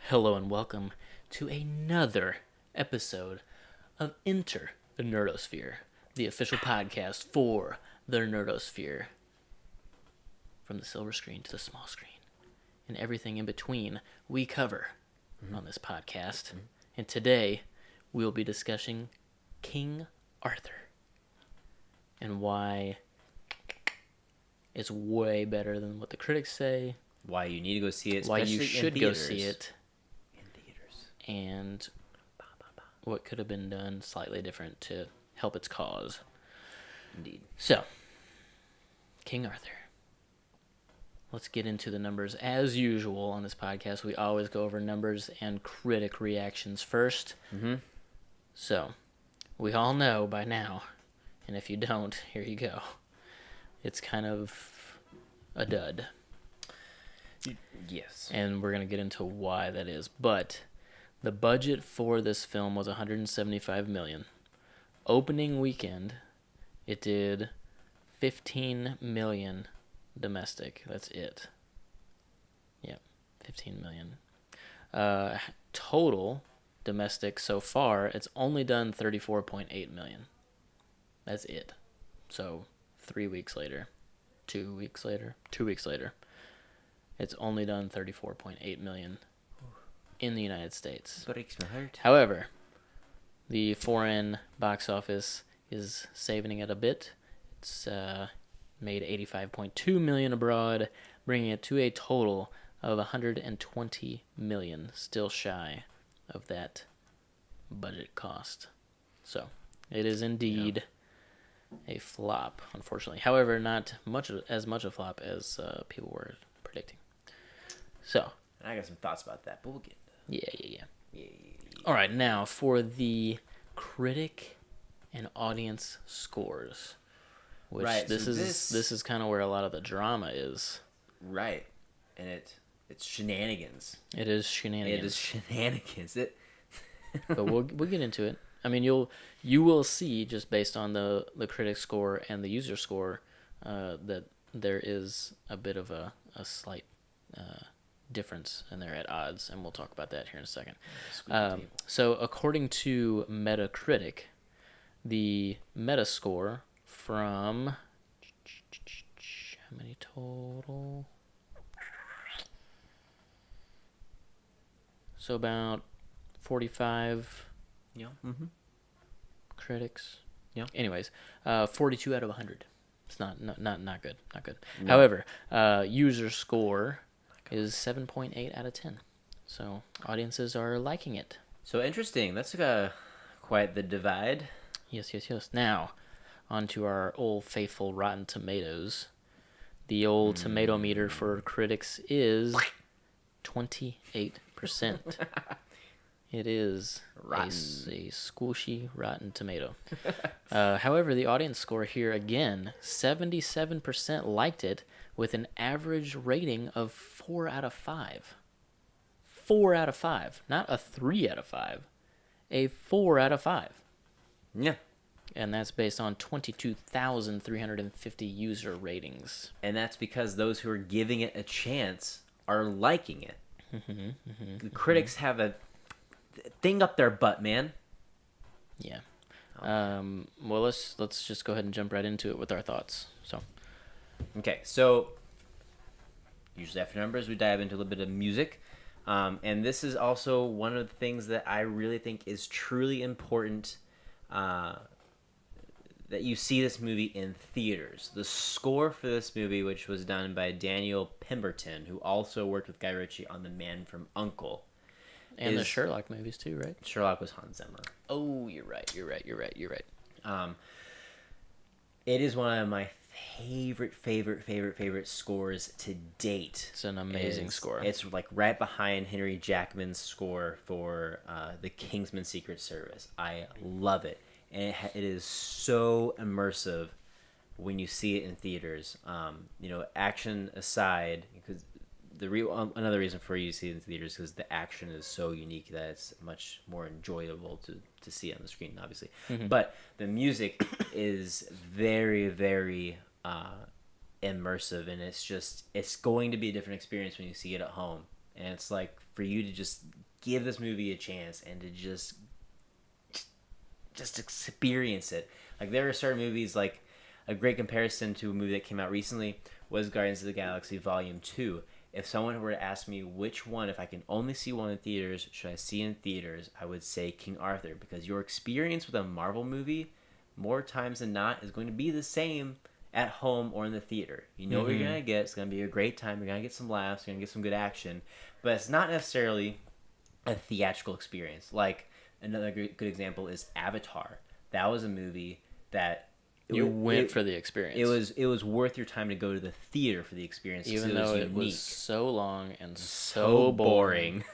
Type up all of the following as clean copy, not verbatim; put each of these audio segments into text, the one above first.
Hello and welcome to another episode of Enter the Nerdosphere, the official podcast for the Nerdosphere. From the silver screen to the small screen and everything in between we cover on this podcast. And today we'll be discussing King Arthur and why it's way better than what the critics say. Why you need to go see it, Why you especially in should go theaters. see it. In theaters. And what could have been done slightly different to help its cause. Indeed. So, King Arthur. Let's get into the numbers. As usual on this podcast, we always go over numbers and critic reactions first. So, we all know by now, and if you don't, here you go. It's kind of a dud. Yes. And we're going to get into why that is. But the budget for this film was $175 million. Opening weekend, it did $15 million domestic. That's it. Yep, $15 million. Total domestic so far, it's only done $34.8 million. That's it. So 2 weeks later, it's only done $34.8 million in the United States. Breaks my heart. However, the foreign box office is saving it a bit. It's made $85.2 million abroad, bringing it to a total of $120 million, still shy of that budget cost. So, it is indeed a flop, unfortunately. However, not as much a flop as people were predicting. So, I got some thoughts about that, but we'll get yeah. All right, now for the critic and audience scores, which Right, this so is kind of where a lot of the drama is. Right. And it's shenanigans. It is shenanigans. It is shenanigans. But we'll get into it. I mean, you will see just based on the critic score and the user score that there is a bit of a slight difference, and they're at odds, and we'll talk about that here in a second. So according to Metacritic, the Metascore from how many total? So about 45 critics. Yeah. Anyways, 42 out of 100. It's not good. Not good. No. However, user score is 7.8 out of 10. So audiences are liking it. So interesting. That's quite the divide. Yes. Now, on to our old faithful Rotten Tomatoes. The old tomato meter for critics is 28%. It is Rotten. a squishy rotten tomato. However, the audience score here, again, 77% liked it with an average rating of 4 out of 5. 4 out of 5. Not a 3 out of 5. A 4 out of 5. Yeah. And that's based on 22,350 user ratings. And that's because those who are giving it a chance are liking it. The critics have a thing up their butt, man. Yeah. Well, let's just go ahead and jump right into it with our thoughts. So, Okay, so usually after numbers, we dive into a little bit of music. And this is also one of the things that I really think is truly important that you see this movie in theaters. The score for this movie, which was done by Daniel Pemberton, who also worked with Guy Ritchie on The Man from U.N.C.L.E. and the Sherlock movies too, right? Sherlock was Hans Zimmer. Oh, you're right. It is one of my favorite scores to date. It's an amazing score. It's like right behind Henry Jackman's score for the Kingsman Secret Service. I love it. And it is so immersive when you see it in theaters. Action aside, because another reason for you to see it in theaters is because the action is so unique that it's much more enjoyable to see on the screen, obviously. But the music is very, very immersive, and it's going to be a different experience when you see it at home. and it's like for you to just give this movie a chance and to just experience it. Like there are certain movies, like a great comparison to a movie that came out recently was Guardians of the Galaxy Volume 2. If someone were to ask me which one, if I can only see one in theaters, should I see in theaters, I would say King Arthur, because your experience with a Marvel movie, more times than not, is going to be the same at home or in the theater. You know what you're going to get. It's going to be a great time. You're going to get some laughs. You're going to get some good action. But it's not necessarily a theatrical experience. Like, another good example is Avatar. That was a movie that you went for the experience. It was worth your time to go to the theater for the experience, even though it was so long and so boring.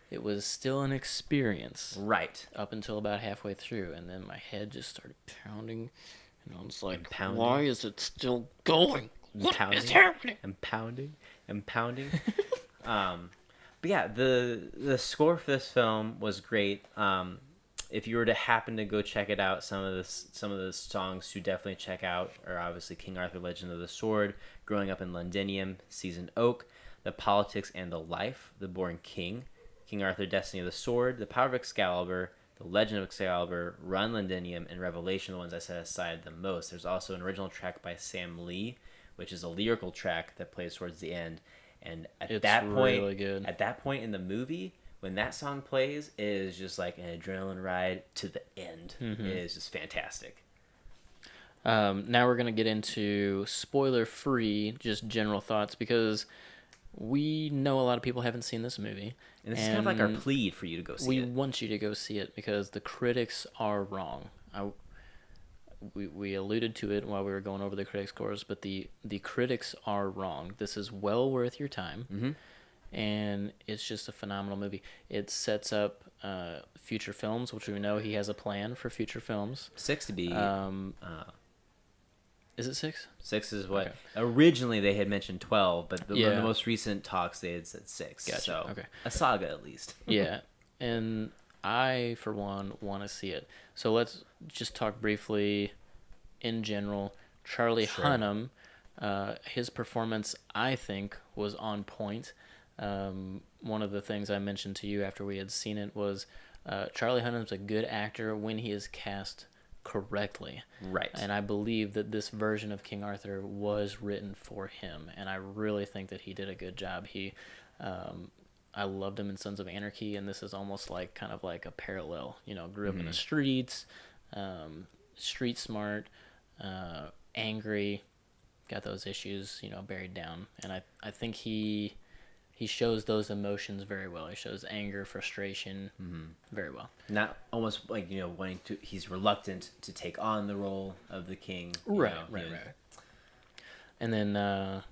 It was still an experience, right? Up until about halfway through, and then my head just started pounding, and I was like, "Why is it still going? What is happening?" And pounding. But yeah, the score for this film was great. If you were to happen to go check it out, some of the songs to definitely check out are obviously King Arthur, Legend of the Sword, Growing Up in Londinium, Seasoned Oak, The Politics and the Life, The Born King, King Arthur, Destiny of the Sword, The Power of Excalibur, The Legend of Excalibur, Run Londinium, and Revelation, the ones I set aside the most. There's also an original track by Sam Lee, which is a lyrical track that plays towards the end. And at that point in the movie, when that song plays, it is just like an adrenaline ride to the end. It is just fantastic. Now we're going to get into spoiler-free, just general thoughts, because we know a lot of people haven't seen this movie. And this is kind of like our plea for you to go see it. We want you to go see it because the critics are wrong. We alluded to it while we were going over the critic scores, but the critics are wrong. This is well worth your time. And it's just a phenomenal movie. It sets up future films, which we know he has a plan for future films. 6 to be... is it 6? 6 is what... Okay. Originally, they had mentioned 12, but the most recent talks, they had said 6. Gotcha. So, okay. A saga, at least. Yeah, and I, for one, want to see it. So let's just talk briefly in general. Charlie Hunnam, his performance, I think, was on point. One of the things I mentioned to you after we had seen it was Charlie Hunnam's a good actor when he is cast correctly. Right. And I believe that this version of King Arthur was written for him, and I really think that he did a good job. I loved him in Sons of Anarchy, and this is almost like kind of like a parallel. You know, grew up in the streets, street smart, angry, got those issues, buried down, and I think he shows those emotions very well. He shows anger, frustration, very well. Not almost like, wanting to... He's reluctant to take on the role of the king. Right. And then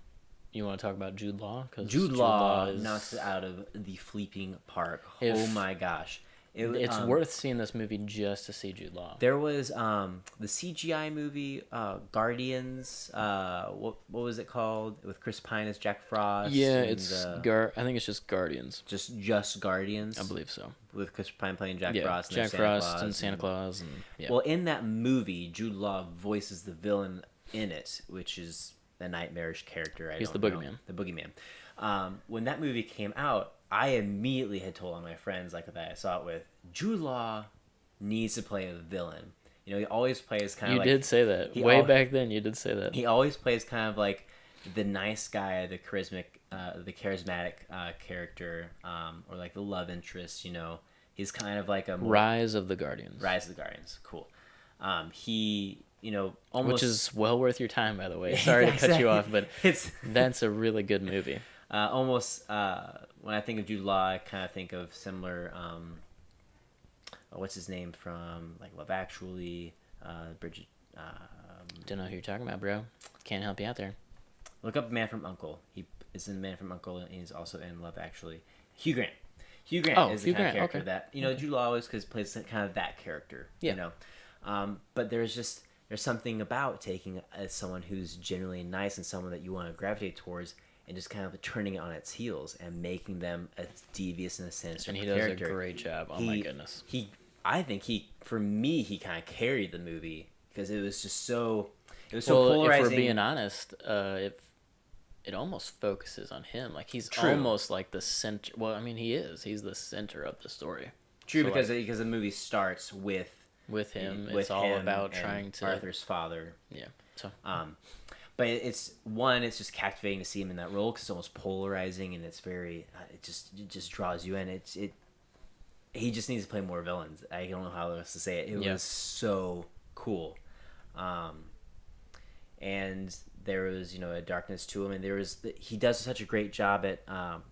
you want to talk about Jude Law? Because Jude Law knocks it out of the fleeping park. Oh my gosh. It's worth seeing this movie just to see Jude Law. There was the CGI movie Guardians. What was it called? With Chris Pine as Jack Frost. Yeah, it's I think it's just Guardians. Just Guardians. I believe so. With Chris Pine playing Jack Frost. And Jack Frost and Santa Claus. Well, in that movie, Jude Law voices the villain in it, which is a nightmarish character. He's the boogeyman. The boogeyman. When that movie came out, I immediately had told all my friends that I saw it with, Jude Law needs to play a villain. He always plays kind of like... You did say that. Back then, you did say that. He always plays kind of like the nice guy, the charismatic character, or like the love interest, He's kind of like a... Rise of the Guardians. Cool. He... almost... Which is well worth your time, by the way. Sorry to cut you off, but that's a really good movie. When I think of Jude Law, I kind of think of similar, what's his name from, like, Love Actually, Bridget, Don't know who you're talking about, bro. Can't help you out there. Look up Man from U.N.C.L.E. He is in Man from U.N.C.L.E. and he's also in Love Actually. Hugh Grant. Hugh Grant is the kind of character that, Jude Law always plays kind of that character, But there's something about taking someone who's genuinely nice and someone that you want to gravitate towards and just kind of turning it on its heels and making them a devious and a sinister character. And he does a great job. Oh my goodness. I think he kind of carried the movie because it was just so... It was so polarizing. If we're being honest, it almost focuses on him. Like he's True. almost like the center. Well, I mean, he is. He's the center of the story. True, So, because like, the movie starts with him, with it's all him about and trying to Arthur's father. Yeah. So But it's just captivating to see him in that role because it's almost polarizing and it's very it just draws you in. He just needs to play more villains. I don't know how else to say it. It was so cool, and there was a darkness to him, and he does such a great job at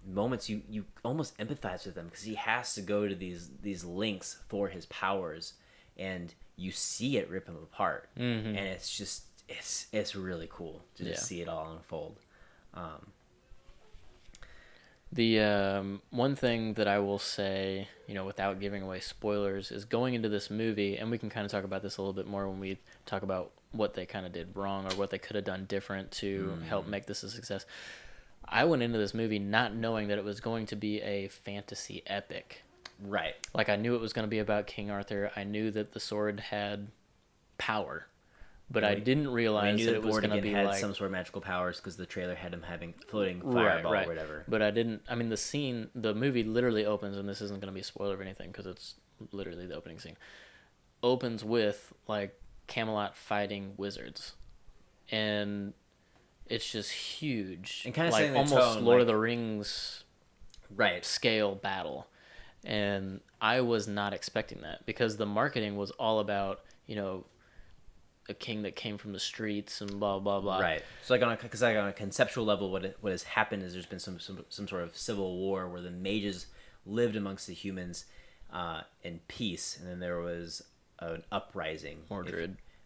moments you almost empathize with him because he has to go to these lengths for his powers, and you see it rip him apart, and it's just it's really cool to just see it all unfold. The one thing that I will say, without giving away spoilers, is going into this movie, and we can kind of talk about this a little bit more when we talk about what they kind of did wrong or what they could have done different to help make this a success. I went into this movie not knowing that it was going to be a fantasy epic. Right. Like, I knew it was going to be about King Arthur. I knew that the sword had power. But I didn't realize that it was going to be had some sort of magical powers because the trailer had him having floating fireball or whatever. But I didn't. I mean, the movie literally opens, and this isn't going to be a spoiler or anything because it's literally the opening scene. Opens with like Camelot fighting wizards, and it's just huge, and kind of like almost Lord of the Rings, scale battle. And I was not expecting that because the marketing was all about a king that came from the streets and blah blah blah. Right. So on a conceptual level, what has happened is there's been some sort of civil war where the mages lived amongst the humans in peace, and then there was an uprising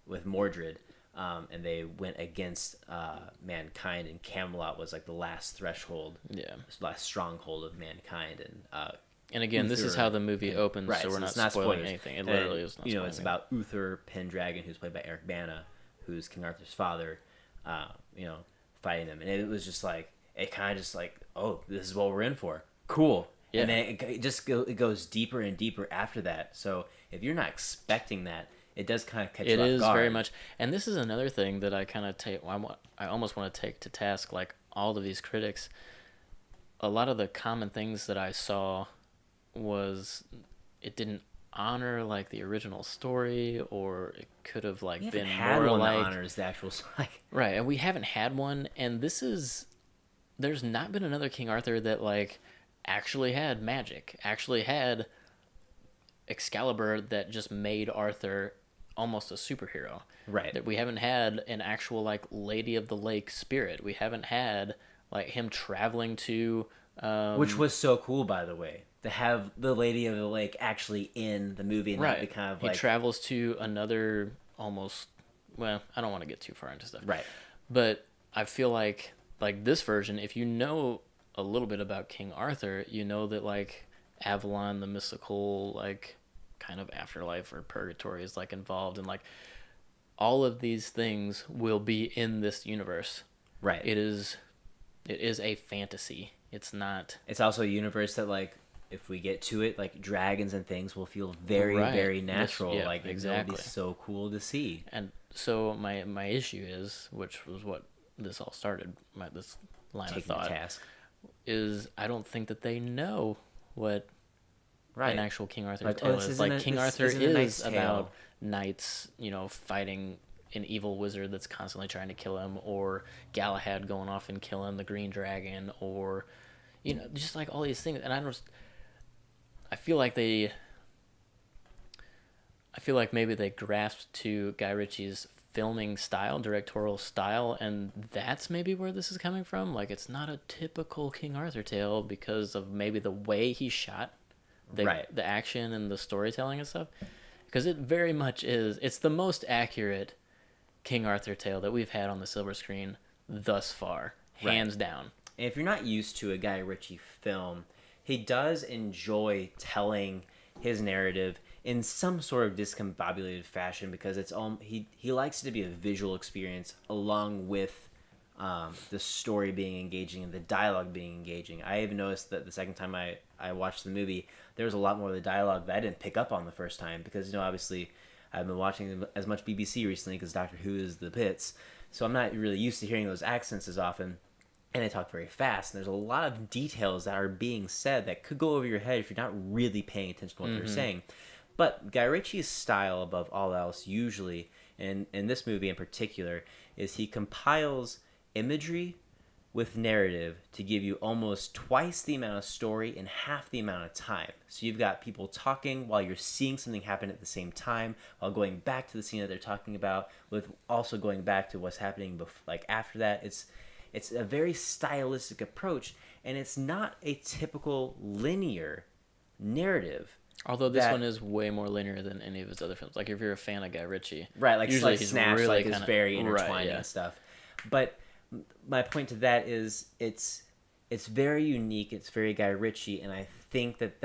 with Mordred, and they went against mankind, and Camelot was like the last threshold, last stronghold of mankind, and again, this is how the movie opens, so we're not spoiling anything. It literally is not spoiling it's about Uther Pendragon, who's played by Eric Bana, who's King Arthur's father, fighting them. And it was just like, it kind of just like, oh, this is what we're in for. Cool. Yeah. And then it goes deeper and deeper after that. So if you're not expecting that, it does kind of catch you off guard. It is very much. And this is another thing that I kind of I almost want to take to task, like all of these critics. A lot of the common things that I saw was it didn't honor like the original story, or it could have like been more like that honors the actual story. Right, and we haven't had one, and there's not been another King Arthur that like actually had magic, actually had Excalibur that just made Arthur almost a superhero. Right. That we haven't had an actual like Lady of the Lake spirit. We haven't had like him traveling to which was so cool, by the way, to have the Lady of the Lake actually in the movie, and not be kind of like... He travels to another almost... Well, I don't want to get too far into stuff. Right. But I feel like this version, if you know a little bit about King Arthur, you know that like Avalon, the mystical like kind of afterlife or purgatory is like involved, and like all of these things will be in this universe. Right. It is a fantasy. It's not... It's also a universe that, like, if we get to it, like, dragons and things will feel very, very natural. It'll be so cool to see. And so my issue is, which was what this all started, this line of thought, is I don't think that they know what an actual King Arthur tale is. Like, King Arthur is about knights, fighting an evil wizard that's constantly trying to kill him, or Galahad going off and killing the green dragon, or just like all these things. And I feel like maybe they grasped to Guy Ritchie's filming style, directorial style, and that's maybe where this is coming from. Like, it's not a typical King Arthur tale because of maybe the way he shot the action and the storytelling and stuff, because it very much is. It's the most accurate King Arthur tale that we've had on the silver screen thus far, hands down. And if you're not used to a Guy Ritchie film, he does enjoy telling his narrative in some sort of discombobulated fashion, because it's he likes it to be a visual experience along with the story being engaging and the dialogue being engaging. I even noticed that the second time I watched the movie, there was a lot more of the dialogue that I didn't pick up on the first time, because obviously I've been watching as much BBC recently because Doctor Who is the pits, so I'm not really used to hearing those accents as often. and they talk very fast. And there's a lot of details that are being said that could go over your head if you're not really paying attention to what they're saying. But Guy Ritchie's style, above all else, usually, and in this movie in particular, is he compiles imagery with narrative to give you almost twice the amount of story in half the amount of time. So you've got people talking while you're seeing something happen at the same time, while going back to the scene that they're talking about, with also going back to what's happening like after that. It's a very stylistic approach, and it's not a typical linear narrative. Although this one is way more linear than any of his other films. Like if you're a fan of Guy Ritchie, right? Like usually he's Snatch, really like is very intertwining right, yeah. and stuff. But my point to that is it's very unique. It's very Guy Ritchie, and I think that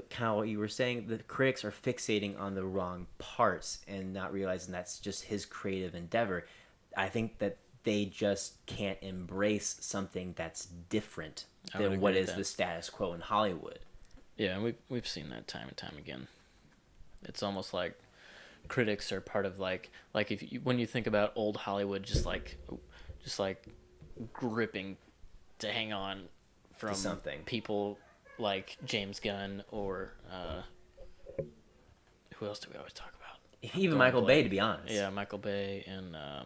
kind of what you were saying, the critics are fixating on the wrong parts and not realizing that's just his creative endeavor. I think that they just can't embrace something that's different than what is the status quo in Hollywood. Yeah, and we've seen that time and time again. It's almost like critics are part of like if you, when you think about old Hollywood, just like gripping to hang on from something. People like James Gunn or who else do we always talk about? Even Michael Bay, to be honest. Yeah, Michael Bay, and I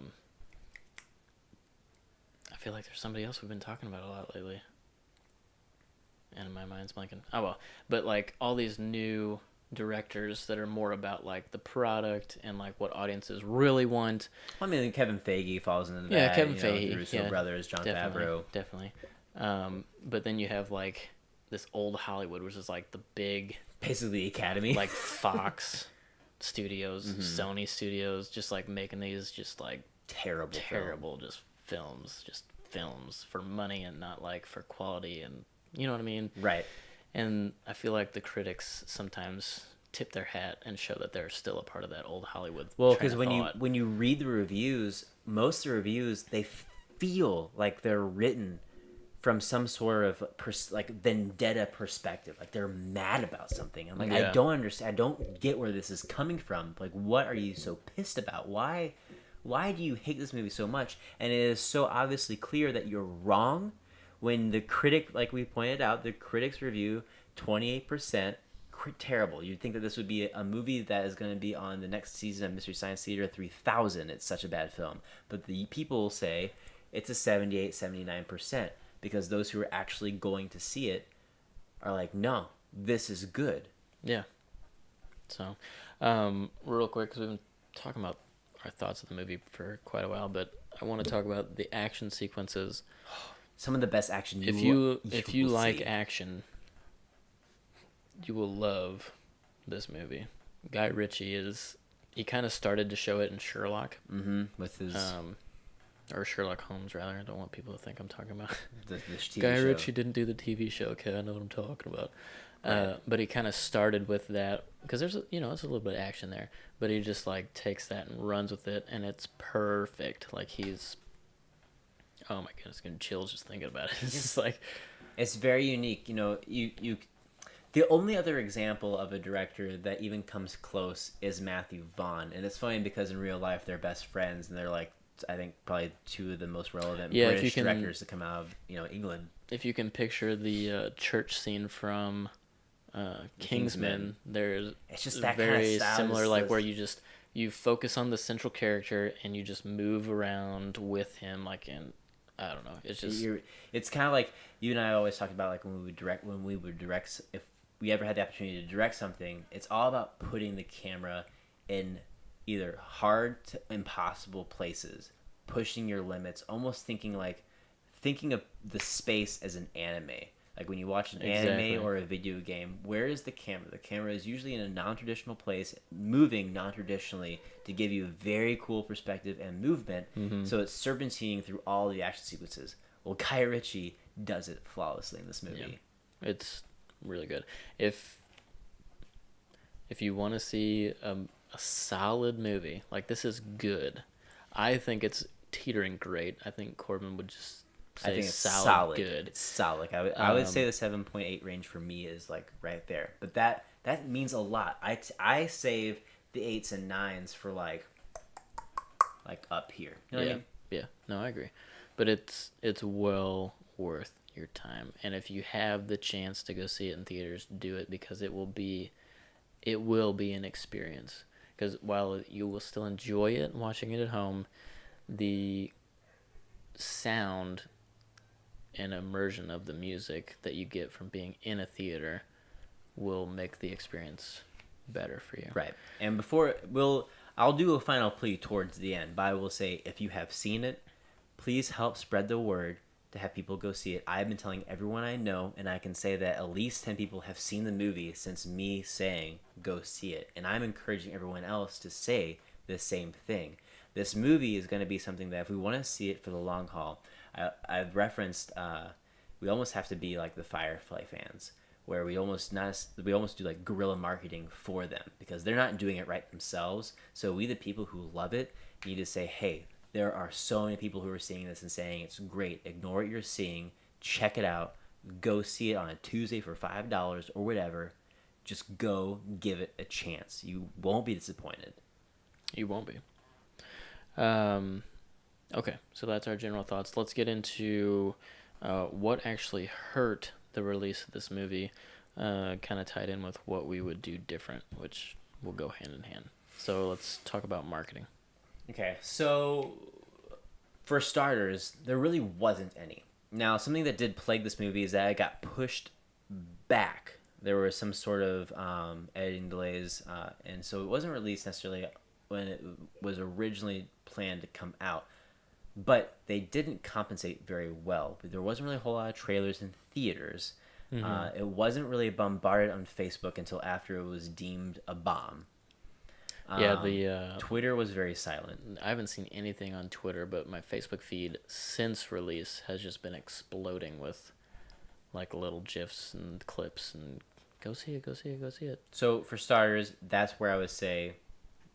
feel like there's somebody else we've been talking about a lot lately. And my mind's blanking. Oh well, but like all these new directors that are more about like the product and like what audiences really want. I mean, Kevin Feige falls into that. Yeah, Kevin Feige. The Russo brothers, Jon Favreau. Definitely. But then you have like this old Hollywood, which is like the big, basically the Academy, like Fox Studios, Sony Studios, just like making these just like terrible, just films for money and not like for quality, and you know what I mean? Right. And I feel like the critics sometimes tip their hat and show that they're still a part of that old Hollywood. Well, because when you read the reviews, most of the reviews, they feel like they're written from some sort of like vendetta perspective. Like they're mad about something. I'm like, I don't understand. I don't get where this is coming from. Like, what are you so pissed about? Why do you hate this movie so much? And it is so obviously clear that you're wrong. When the critic, like we pointed out, the critics review 28%, terrible. You'd think that this would be a movie that is going to be on the next season of Mystery Science Theater 3000. It's such a bad film. But the people say it's a 78, 79%, because those who are actually going to see it are like, no, this is good. Yeah. So, real quick, because we've been talking about our thoughts of the movie for quite a while, but I want to talk about the action sequences. Some of the best action if you like see. Action, you will love this movie. Guy Ritchie he kind of started to show it in Sherlock. Mm-hmm. With his or Sherlock Holmes rather. I don't want people to think I'm talking about the TV Guy show. Ritchie didn't do the TV show. Okay, I know what I'm talking about. Right. But he kind of started with that because there's it's a little bit of action there, but he just like takes that and runs with it, and it's perfect. Like he's. Oh my goodness, getting chills just thinking about it. It's just like, it's very unique. You. The only other example of a director that even comes close is Matthew Vaughn, and it's funny because in real life they're best friends, and they're like, I think probably two of the most relevant British directors to come out of England. If you can picture the church scene from Kingsman, there's it's just that very kind of style, similar, like where you focus on the central character and you just move around with him, like in. I don't know. It's just. It's kind of like you and I always talk about, like when we would direct. If we ever had the opportunity to direct something, it's all about putting the camera in either hard to impossible places, pushing your limits, almost thinking of the space as an anime. Like when you watch an anime or a video game, where is the camera? The camera is usually in a non-traditional place, moving non-traditionally to give you a very cool perspective and movement. Mm-hmm. So it's serpentining through all the action sequences. Well, Guy Ritchie does it flawlessly in this movie. Yeah. It's really good. If you want to see a solid movie, like this is good. I think it's teetering great. I think Corbin would just say I think it's solid. Good. It's solid. Like I would say the 7.8 range for me is like right there. But that means a lot. I save the 8s and 9s for like up here. You know what I mean? Yeah. No, I agree. But it's well worth your time. And if you have the chance to go see it in theaters, do it, because it will be an experience. Because while you will still enjoy it watching it at home, the sound and immersion of the music that you get from being in a theater will make the experience better for you. Right. And I'll do a final plea towards the end, but I will say, if you have seen it, please help spread the word to have people go see it. I've been telling everyone I know, and I can say that at least 10 people have seen the movie since me saying go see it. And I'm encouraging everyone else to say the same thing. This movie is going to be something that if we want to see it for the long haul, I've referenced, we almost have to be like the Firefly fans, where we almost do like guerrilla marketing for them, because they're not doing it right themselves. So we, the people who love it, need to say, hey, there are so many people who are seeing this and saying it's great. Ignore what you're seeing. Check it out. Go see it on a Tuesday for $5 or whatever. Just go give it a chance. You won't be disappointed. You won't be. Okay, so that's our general thoughts. Let's get into what actually hurt the release of this movie, kind of tied in with what we would do different, which will go hand in hand. So let's talk about marketing. Okay, so for starters, there really wasn't any. Now, something that did plague this movie is that it got pushed back. There were some sort of editing delays, and so it wasn't released necessarily when it was originally planned to come out. But they didn't compensate very well. There wasn't really a whole lot of trailers in theaters. Mm-hmm. It wasn't really bombarded on Facebook until after it was deemed a bomb. Yeah, Twitter was very silent. I haven't seen anything on Twitter, but my Facebook feed since release has just been exploding with like little GIFs and clips and go see it, go see it, go see it. So for starters, that's where I would say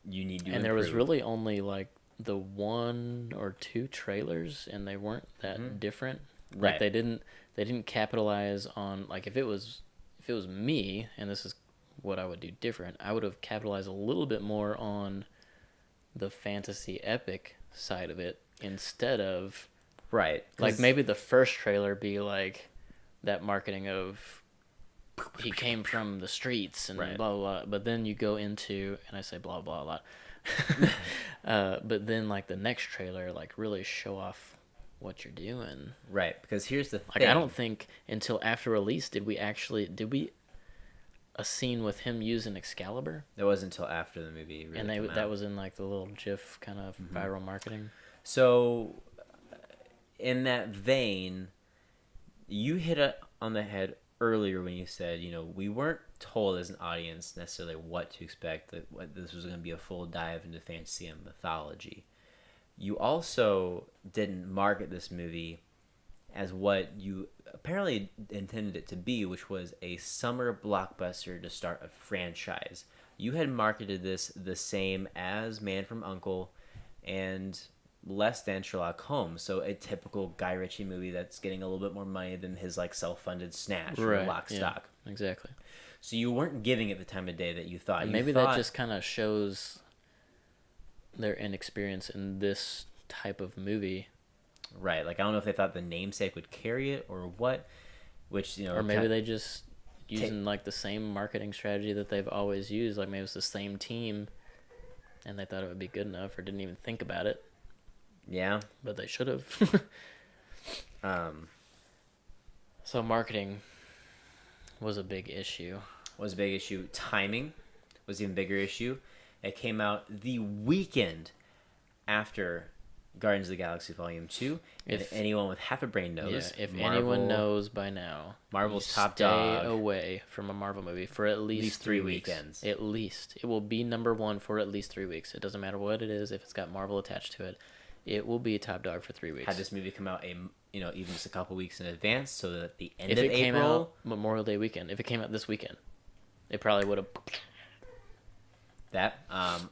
you need to And improve. there was really only like the 1 or 2 trailers, and they weren't that different. Right. Like they didn't capitalize on, like if it was me, and this is what I would do different, I would have capitalized a little bit more on the fantasy epic side of it instead of right. Like maybe the first trailer be like that marketing of he came from the streets and right. blah, blah, blah. But then you go into, and I say blah, blah, a lot. But then like the next trailer, like really show off what you're doing. Right. Because here's the thing. I don't think until after release did we a scene with him using Excalibur. That wasn't until after the movie really and that was in like the little GIF kind of viral marketing. So in that vein, you hit it on the head earlier when you said, we weren't told as an audience necessarily what to expect, that this was going to be a full dive into fantasy and mythology. You also didn't market this movie as what you apparently intended it to be, which was a summer blockbuster to start a franchise. You had marketed this the same as Man from U.N.C.L.E. and less than Sherlock Holmes. So a typical Guy Ritchie movie that's getting a little bit more money than his like self-funded Snatch or Lock, Stock. Exactly. So you weren't giving it the time of day that you thought. That just kind of shows their inexperience in this type of movie. Right, like I don't know if they thought the namesake would carry it or what, which or maybe they just using like the same marketing strategy that they've always used. Like maybe it's the same team, and they thought it would be good enough, or didn't even think about it. Yeah, but they should have. So marketing was a big issue. Timing was an even bigger issue. It came out the weekend after Guardians of the Galaxy Volume 2. If anyone with half a brain knows. Yeah, if anyone knows by now, Marvel's top dog. Stay away from a Marvel movie for at least 3 weekends. At least. It will be number 1 for at least 3 weeks. It doesn't matter what it is. If it's got Marvel attached to it, it will be a top dog for 3 weeks. Had this movie come out even just a couple weeks in advance, so that at the end of April... If it came out Memorial Day weekend, if it came out this weekend, it probably would have... That,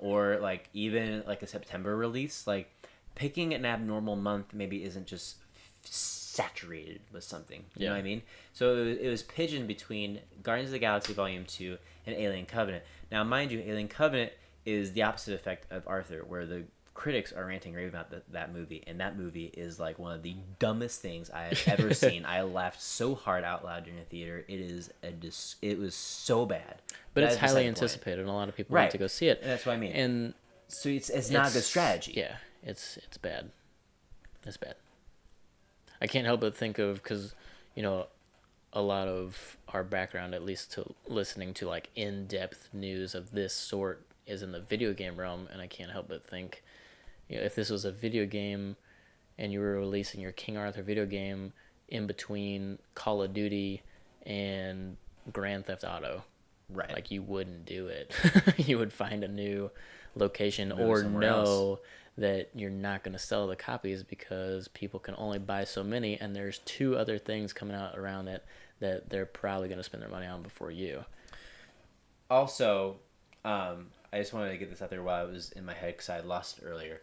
or like even like a September release, like picking an abnormal month maybe isn't just saturated with something. You know what I mean? So it was pigeoned between Guardians of the Galaxy Volume 2 and Alien Covenant. Now, mind you, Alien Covenant is the opposite effect of Arthur, where the critics are ranting and raving about that movie, and that movie is like one of the dumbest things I have ever seen. I laughed so hard out loud during the theater. It was so bad. But it's That's highly beside the point. anticipated, and a lot of people Right. want to go see it. And that's what I mean. And So it's not a good strategy. Yeah, it's bad. It's bad. I can't help but think of, because, a lot of our background, at least to listening to like in-depth news of this sort, is in the video game realm, and I can't help but think, if this was a video game and you were releasing your King Arthur video game in between Call of Duty and Grand Theft Auto, Right. like, you wouldn't do it. You would find a new location or somewhere know that you're not going to sell the copies because people can only buy so many, and there's 2 other things coming out around it that they're probably going to spend their money on before you. Also, I just wanted to get this out there while it was in my head because I lost it earlier.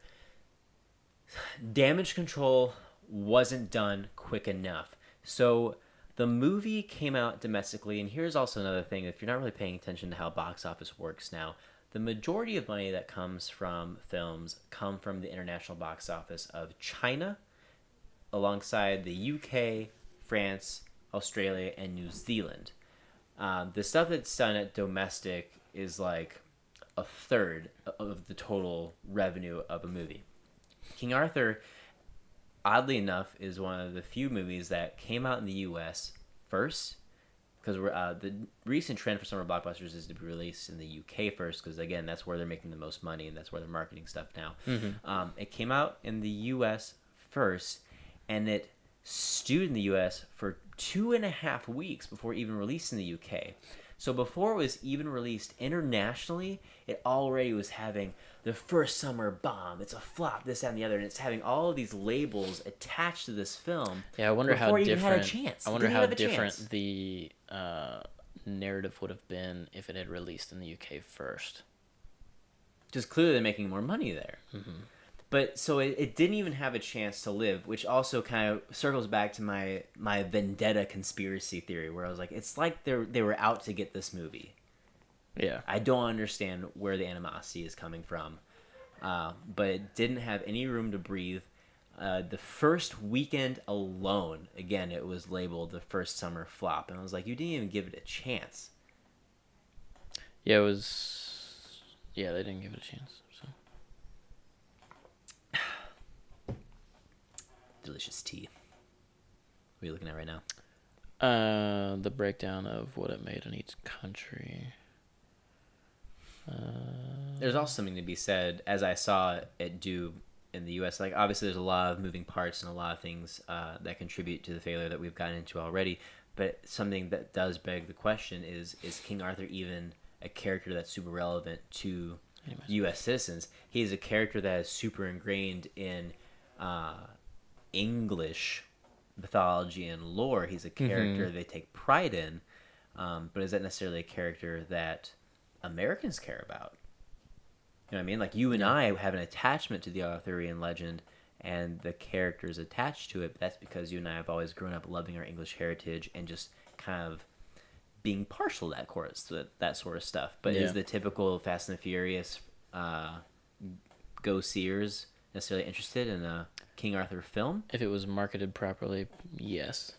Damage control wasn't done quick enough. So the movie came out domestically, and here's also another thing. If you're not really paying attention to how box office works now, the majority of money that comes from films come from the international box office of China, alongside the UK, France, Australia, and New Zealand. The stuff that's done at domestic is like a third of the total revenue of a movie. King Arthur, oddly enough, is one of the few movies that came out in the U.S. first, because the recent trend for summer blockbusters is to be released in the UK first, because again, that's where they're making the most money and that's where they're marketing stuff now. Mm-hmm. It came out in the US first, and it stewed in the US for 2.5 weeks before even released in the UK. So before it was even released internationally, it already was having the first summer bomb. It's a flop, this, that, and the other, and it's having all of these labels attached to this film. Yeah, I wonder how before it even different. had a chance. I It wonder didn't how have a different chance. the narrative would have been if it had released in the UK first. Just clearly they're making more money there. Mm-hmm. But so it didn't even have a chance to live, which also kind of circles back to my vendetta conspiracy theory, where I was like, it's like they were out to get this movie. Yeah. I don't understand where the animosity is coming from, but it didn't have any room to breathe. The first weekend alone, again, it was labeled the first summer flop, and I was like, you didn't even give it a chance. Yeah, it was. Yeah, they didn't give it a chance. So. Delicious tea. What are you looking at right now? The breakdown of what it made in each country. There's also something to be said, as I saw it do in the U.S. Like, obviously, there's a lot of moving parts and a lot of things that contribute to the failure that we've gotten into already. But something that does beg the question is King Arthur even a character that's super relevant to U.S. citizens? He's a character that is super ingrained in English mythology and lore. He's a character they take pride in, but is that necessarily a character that Americans care about? You know what I mean? Like, you and I have an attachment to the Arthurian legend and the characters attached to it. But that's because you and I have always grown up loving our English heritage and just kind of being partial to that sort of stuff. But is the typical Fast and the Furious go-seers necessarily interested in a King Arthur film? If it was marketed properly, yes.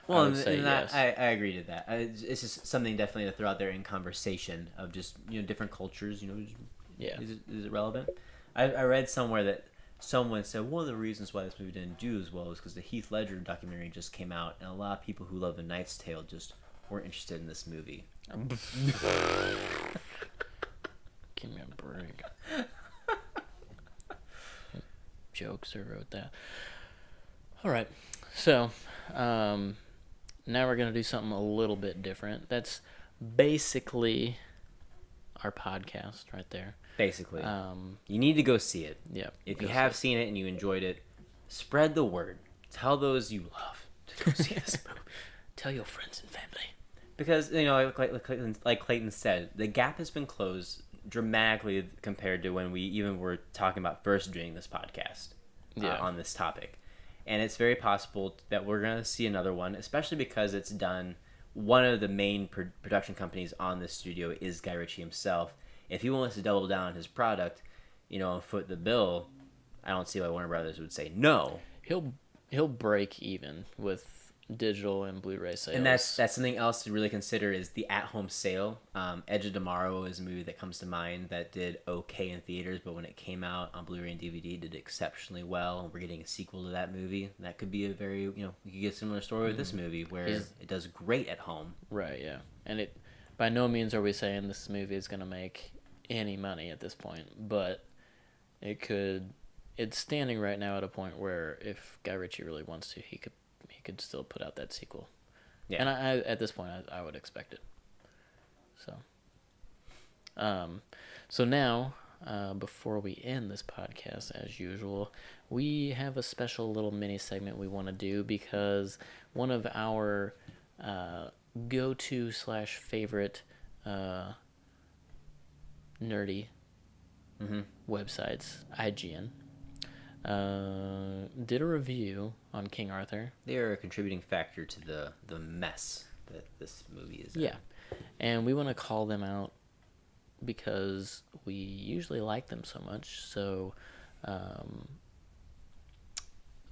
Well, I would say yes. I agree to that. It's just something definitely to throw out there in conversation of just, different cultures. Yeah. Is it relevant? I read somewhere that someone said one of the reasons why this movie didn't do as well is because the Heath Ledger documentary just came out, and a lot of people who love The Knight's Tale just weren't interested in this movie. Give me a break. Jokester wrote that. All right. So, now we're going to do something a little bit different. That's basically our podcast right there. Basically. You need to go see it. Yeah. If you have seen it and you enjoyed it, spread the word. Tell those you love to go see this movie. Tell your friends and family. Because, like Clayton said, the gap has been closed dramatically compared to when we even were talking about first doing this podcast on this topic. And it's very possible that we're going to see another one, especially because it's done. One of the main production companies on this studio is Guy Ritchie himself. If he wants to double down on his product, and foot the bill, I don't see why Warner Brothers would say no. He'll break even with digital and Blu-ray sales. And that's something else to really consider is the at-home sale. Edge of Tomorrow is a movie that comes to mind that did okay in theaters, but when it came out on Blu-ray and DVD, did exceptionally well. We're getting a sequel to that movie. That could be a very, you could get a similar story with this movie where it does great at home. Right, yeah. And it, by no means are we saying this movie is going to make any money at this point, but it could. It's standing right now at a point where if Guy Ritchie really wants to, he could still put out that sequel. Yeah. And I at this point, I would expect it. So now, before we end this podcast, as usual, we have a special little mini segment we want to do because one of our go-to/favorite nerdy websites, IGN, did a review on King Arthur. They are a contributing factor to the mess that this movie is in. Yeah, and we want to call them out because we usually like them so much. So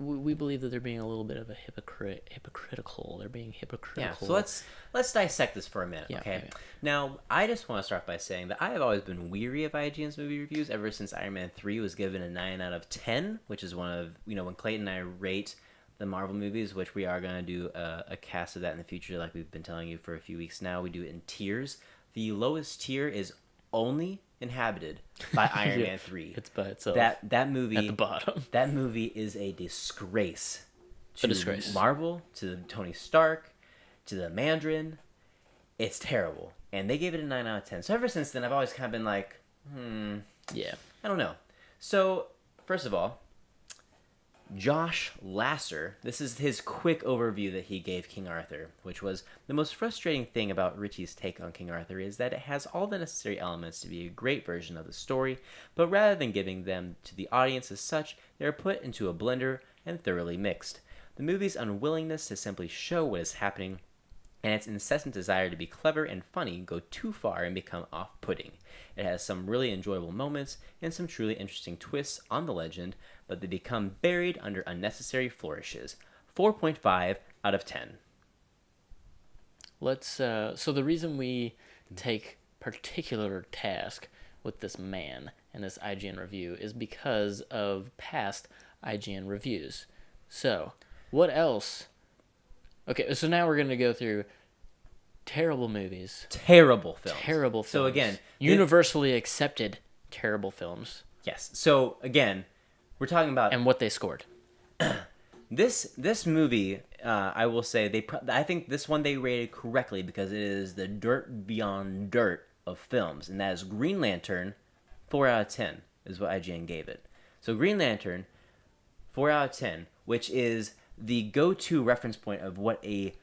we believe that they're being a little bit of a hypocritical. They're being hypocritical. Yeah, so let's dissect this for a minute, yeah, okay? Now, I just want to start by saying that I have always been weary of IGN's movie reviews ever since Iron Man 3 was given a 9 out of 10, which is one of, when Clayton and I rate the Marvel movies, which we are going to do a cast of that in the future, like we've been telling you for a few weeks now. We do it in tiers. The lowest tier is only inhabited by Iron Man 3. It's by itself. That movie at the bottom. That movie is a disgrace. To Marvel, to Tony Stark, to the Mandarin. It's terrible. And they gave it a 9 out of 10. So ever since then, I've always kind of been like, yeah, I don't know. So, first of all, Josh Lasser, this is his quick overview that he gave King Arthur, which was the most frustrating thing about Ritchie's take on King Arthur is that it has all the necessary elements to be a great version of the story, but rather than giving them to the audience as such, they are put into a blender and thoroughly mixed. The movie's unwillingness to simply show what is happening and its incessant desire to be clever and funny go too far and become off-putting. It has some really enjoyable moments and some truly interesting twists on the legend, but they become buried under unnecessary flourishes. 4.5 out of 10. So the reason we take particular task with this man and this IGN review is because of past IGN reviews. So, what else? Okay, so now we're going to go through terrible movies. Terrible films. Terrible films. So again, universally accepted terrible films. Yes. So again, we're talking about and what they scored. This movie, I will say I think this one they rated correctly because it is the dirt beyond dirt of films, and that is Green Lantern. 4 out of 10 is what IGN gave it. So Green Lantern, 4 out of 10, which is the go-to reference point of what the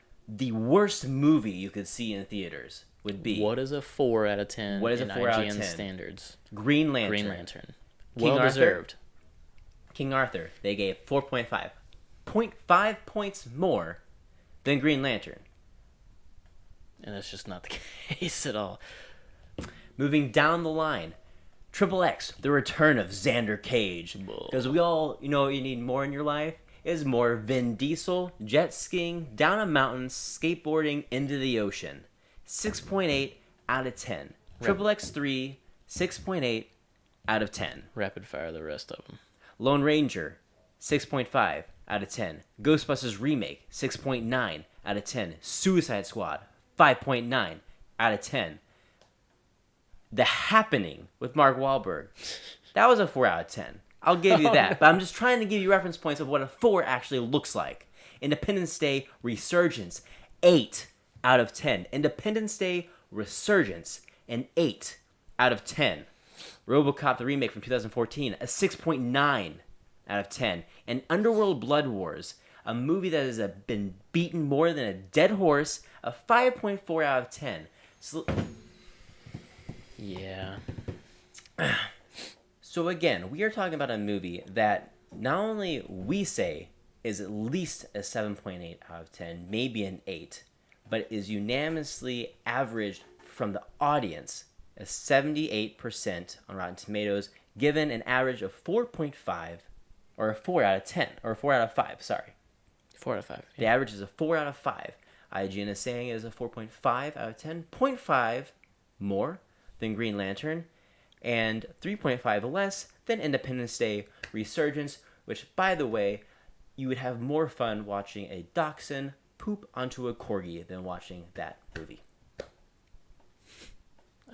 worst movie you could see in theaters would be. What is a 4 out of 10 what is in a 4 IGN out of 10? Standards? Green Lantern. Green Lantern. King Well deserved. King Arthur, they gave 4.5. 0.5 points more than Green Lantern. And that's just not the case at all. Moving down the line, Triple X, The Return of Xander Cage. Because we all, you need more in your life is more Vin Diesel, jet skiing, down a mountain, skateboarding, into the ocean. 6.8 out of 10. Triple X 3, 6.8 out of 10. Rapid fire the rest of them. Lone Ranger, 6.5 out of 10. Ghostbusters Remake, 6.9 out of 10. Suicide Squad, 5.9 out of 10. The Happening with Mark Wahlberg, that was a 4 out of 10. I'll give you that, but I'm just trying to give you reference points of what a 4 actually looks like. Independence Day Resurgence, 8 out of 10. Independence Day Resurgence, an 8 out of 10. RoboCop the remake from 2014, a 6.9 out of 10. And Underworld Blood Wars, a movie that has been beaten more than a dead horse, a 5.4 out of 10. Yeah. So again, we are talking about a movie that not only we say is at least a 7.8 out of 10, maybe an 8, but is unanimously averaged from the audience as 78% on Rotten Tomatoes, given an average of 4.5 or a 4 out of 10, or a 4 out of 5, sorry. 4 out of 5. The average is a 4 out of 5. IGN is saying it is a 4.5 out of 10, 0.5 more than Green Lantern, and 3.5 less than Independence Day Resurgence, which, by the way, you would have more fun watching a dachshund poop onto a corgi than watching that movie.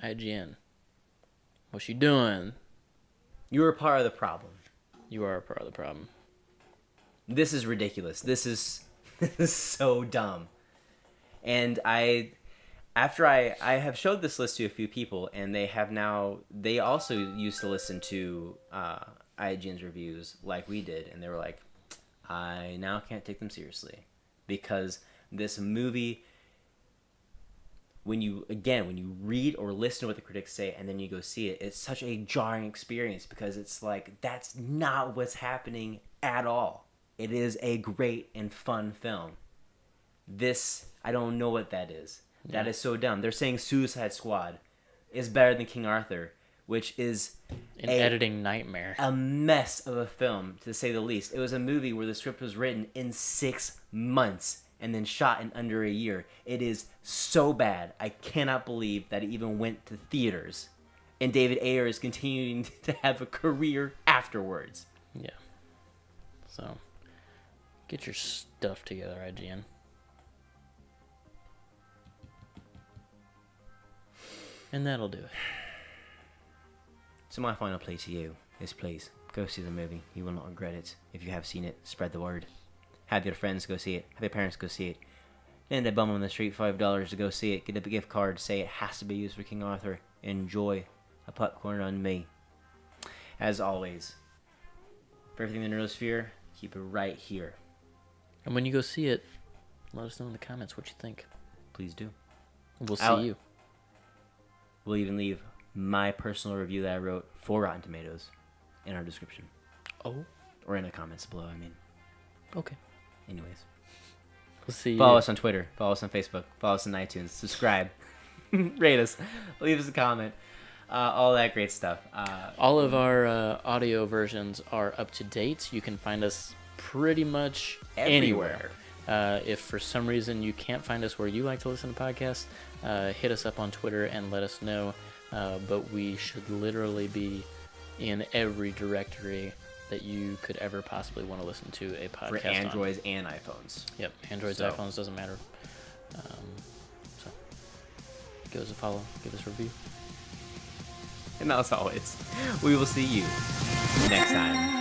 IGN. What you doing? You are part of the problem. You are a part of the problem. This is ridiculous. This is so dumb. And after I have showed this list to a few people, and they also used to listen to IGN's reviews like we did, and they were like, I now can't take them seriously. Because this movie, when you read or listen to what the critics say and then you go see it, it's such a jarring experience because it's like, that's not what's happening at all. It is a great and fun film. This, I don't know what that is. Yeah. That is so dumb. They're saying Suicide Squad is better than King Arthur, which is an editing nightmare. A mess of a film, to say the least. It was a movie where the script was written in 6 months and then shot in under a year. It is so bad. I cannot believe that it even went to theaters. And David Ayer is continuing to have a career afterwards. Yeah. So, get your stuff together, IGN. And that'll do it. So my final plea to you is, please, go see the movie. You will not regret it. If you have seen it, spread the word. Have your friends go see it. Have your parents go see it. Then they bum on the street $5 to go see it. Get a gift card. Say it has to be used for King Arthur. Enjoy a popcorn on me. As always, for everything in the Nerdosphere, keep it right here. And when you go see it, let us know in the comments what you think. Please do. We'll see you. We'll even leave my personal review that I wrote for Rotten Tomatoes in our description. Oh. Or in the comments below, I mean. Okay. Anyways. We'll see you. Follow us on Twitter. Follow us on Facebook. Follow us on iTunes. Subscribe. Rate us. Leave us a comment. All that great stuff. All of our audio versions are up to date. You can find us pretty much anywhere. If for some reason you can't find us where you like to listen to podcasts, hit us up on Twitter and let us know. But we should literally be in every directory that you could ever possibly want to listen to a podcast for Androids and iPhones. Yep, Androids, iPhones, doesn't matter. So give us a follow, give us a review. And as always, we will see you next time.